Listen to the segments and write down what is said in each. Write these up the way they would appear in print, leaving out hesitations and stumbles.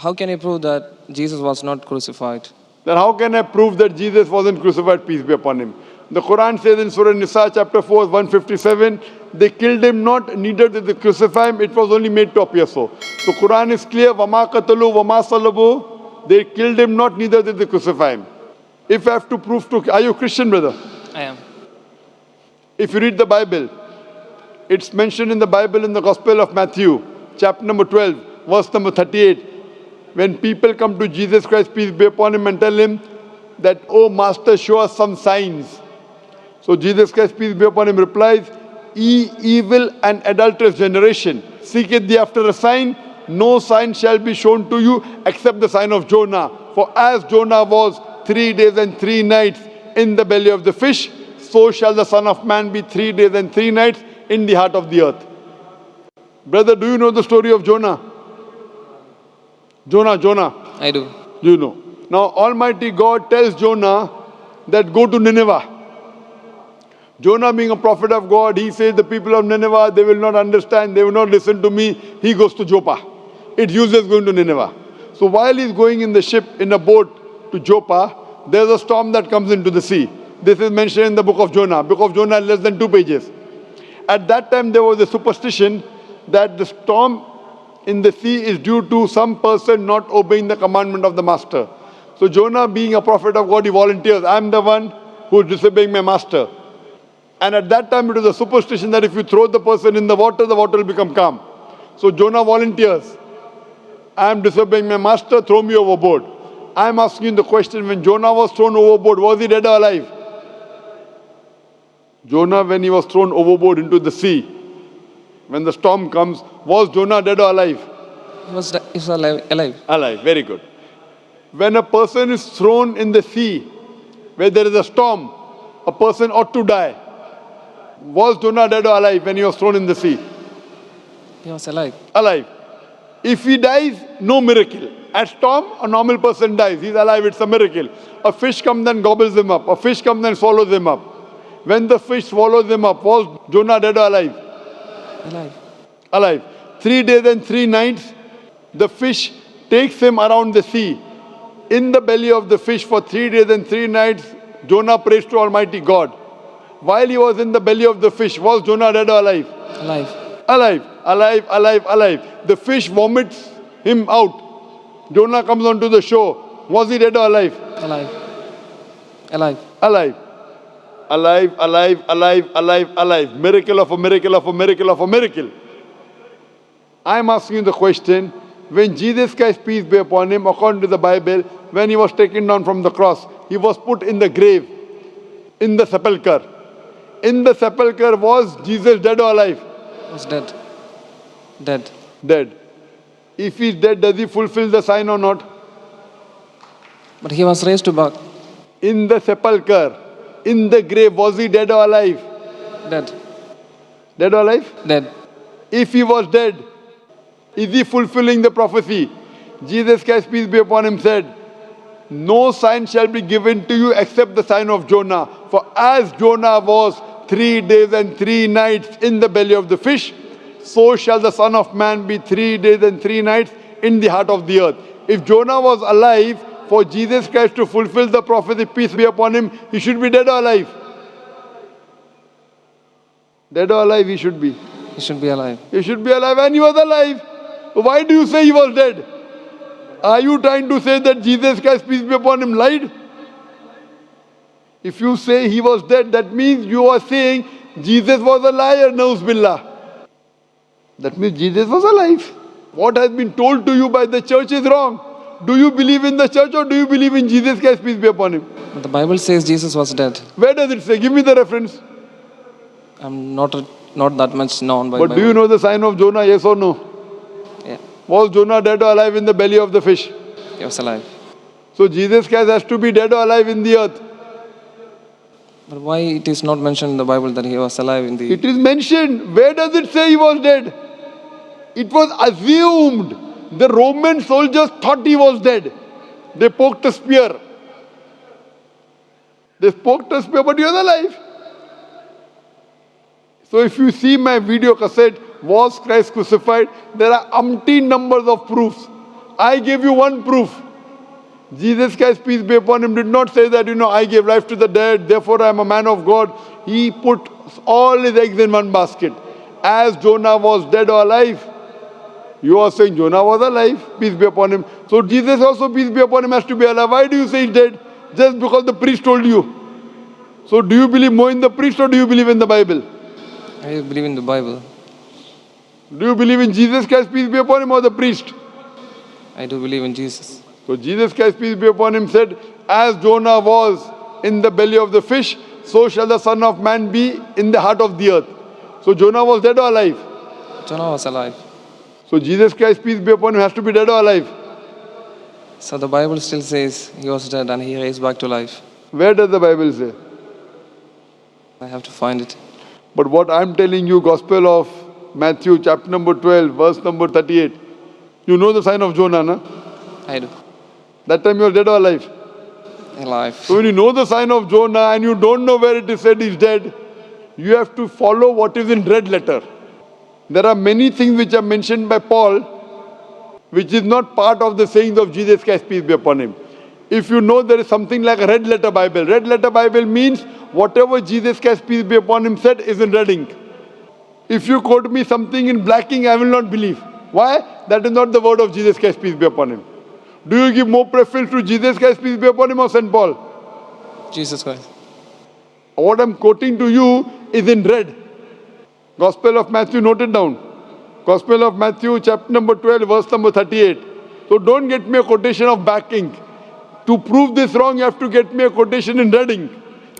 How can you prove that Jesus was not crucified? Then how can I prove that Jesus wasn't crucified, peace be upon him? The Quran says in Surah Nisa chapter 4, 157, they killed him not, neither did they crucify him, it was only made to appear so. So Quran is clear, وَمَا قَتَلُوا وَمَا صَلَبُوا, they killed him not, neither did they crucify him. If I have to prove to, are you a Christian, brother? I am. If you read the Bible, it's mentioned in the Bible in the Gospel of Matthew, chapter number 12, verse number 38. When people come to Jesus Christ, peace be upon him, and tell him that, oh Master, show us some signs. So Jesus Christ, peace be upon him, replies, ye evil and adulterous generation, seeketh thee after a sign, no sign shall be shown to you except the sign of Jonah. For as Jonah was 3 days and 3 nights in the belly of the fish, so shall the Son of Man be 3 days and 3 nights in the heart of the earth. Brother, do you know the story of Jonah? Jonah. I do. You know. Now Almighty God tells Jonah that go to Nineveh. Jonah being a prophet of God, he says the people of Nineveh, they will not understand, they will not listen to me. He goes to Joppa. It's useless going to Nineveh. So while he's going in the ship, in a boat to Joppa, there's a storm that comes into the sea. This is mentioned in the book of Jonah. Book of Jonah is less than 2 pages. At that time there was a superstition that the storm in the sea is due to some person not obeying the commandment of the master. So Jonah, being a prophet of God, he volunteers, I am the one who is disobeying my master. And at that time it was a superstition that if you throw the person in the water will become calm. So Jonah volunteers, I am disobeying my master, throw me overboard. I am asking the question, when Jonah was thrown overboard, was he dead or alive? Jonah, when he was thrown overboard into the sea, when the storm comes, was Jonah dead or alive? He was alive. Alive, very good. When a person is thrown in the sea, where there is a storm, a person ought to die. Was Jonah dead or alive when he was thrown in the sea? He was alive. Alive. If he dies, no miracle. At storm, a normal person dies. He's alive, it's a miracle. A fish comes and gobbles him up. A fish comes and swallows him up. When the fish swallows him up, was Jonah dead or alive? Alive. Alive. 3 days and 3 nights, the fish takes him around the sea. In the belly of the fish for 3 days and 3 nights, Jonah prays to Almighty God. While he was in the belly of the fish, was Jonah dead or alive? Alive. Alive. The fish vomits him out. Jonah comes onto the shore. Was he dead or alive? Alive. Alive. Miracle of a miracle. I am asking you the question, when Jesus Christ, peace be upon him, according to the Bible, when he was taken down from the cross, he was put in the grave, in the sepulchre. In the sepulchre, was Jesus dead or alive? He was dead. Dead. If he is dead, does he fulfill the sign or not? But he was raised to back. In the sepulchre, in the grave, was he dead or alive? Dead. Dead or alive? Dead. If he was dead, is he fulfilling the prophecy? Jesus Christ, peace be upon him, said, no sign shall be given to you except the sign of Jonah. For as Jonah was 3 days and 3 nights in the belly of the fish, so shall the Son of Man be 3 days and 3 nights in the heart of the earth. If Jonah was alive, for Jesus Christ to fulfill the prophecy, peace be upon him, he should be dead or alive? Dead or alive he should be? He should be alive. He should be alive, and he was alive. Why do you say he was dead? Are you trying to say that Jesus Christ, peace be upon him, lied? If you say he was dead, that means you are saying Jesus was a liar, Nauz Billah. That means Jesus was alive. What has been told to you by the church is wrong. Do you believe in the church or do you believe in Jesus Christ, peace be upon him? But the Bible says Jesus was dead. Where does it say? Give me the reference. I'm not that much known by But Bible. do you know the sign of Jonah, yes or no? Yeah. Was Jonah dead or alive in the belly of the fish? He was alive. So Jesus Christ has to be dead or alive in the earth. But why it is not mentioned in the Bible that he was alive in the... It is mentioned. Where does it say he was dead? It was assumed. The Roman soldiers thought he was dead. They poked a spear. But he was alive. So if you see my video cassette, Was Christ Crucified? There are umpteen numbers of proofs I gave you one proof. Jesus Christ, peace be upon him, did not say that, I gave life to the dead, therefore I am a man of God. He put all his eggs in one basket. As Jonah was dead or alive, you are saying Jonah was alive, peace be upon him. So Jesus also, peace be upon him, has to be alive. Why do you say he's dead? Just because the priest told you. So do you believe more in the priest or do you believe in the Bible? I believe in the Bible. Do you believe in Jesus Christ, peace be upon him, or the priest? I do believe in Jesus. So Jesus Christ, peace be upon him, said, as Jonah was in the belly of the fish, so shall the Son of Man be in the heart of the earth. So Jonah was dead or alive? Jonah was alive. So Jesus Christ, peace be upon him, has to be dead or alive? So the Bible still says he was dead and he raised back to life. Where does the Bible say? I have to find it. But what I'm telling you, Gospel of Matthew, chapter number 12, verse number 38. You know the sign of Jonah, na? I do. That time you were dead or alive? Alive. So when you know the sign of Jonah and you don't know where it is said he's dead, you have to follow what is in red letter. There are many things which are mentioned by Paul, which is not part of the sayings of Jesus Christ, peace be upon him. If you know there is something like a red letter Bible. Red letter Bible means whatever Jesus Christ, peace be upon him, said is in red ink. If you quote me something in black ink, I will not believe. Why? That is not the word of Jesus Christ, peace be upon him. Do you give more preference to Jesus Christ, peace be upon him, or St. Paul? Jesus Christ. What I'm quoting to you is in red. Gospel of Matthew, note it down. Gospel of Matthew, chapter number 12, verse number 38. So don't get me a quotation of black ink. To prove this wrong, you have to get me a quotation in red ink.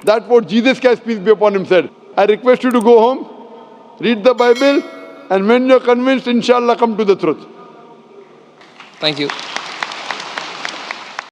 That's what Jesus Christ, peace be upon him, said. I request you to go home, read the Bible, and when you're convinced, inshallah, come to the truth. Thank you.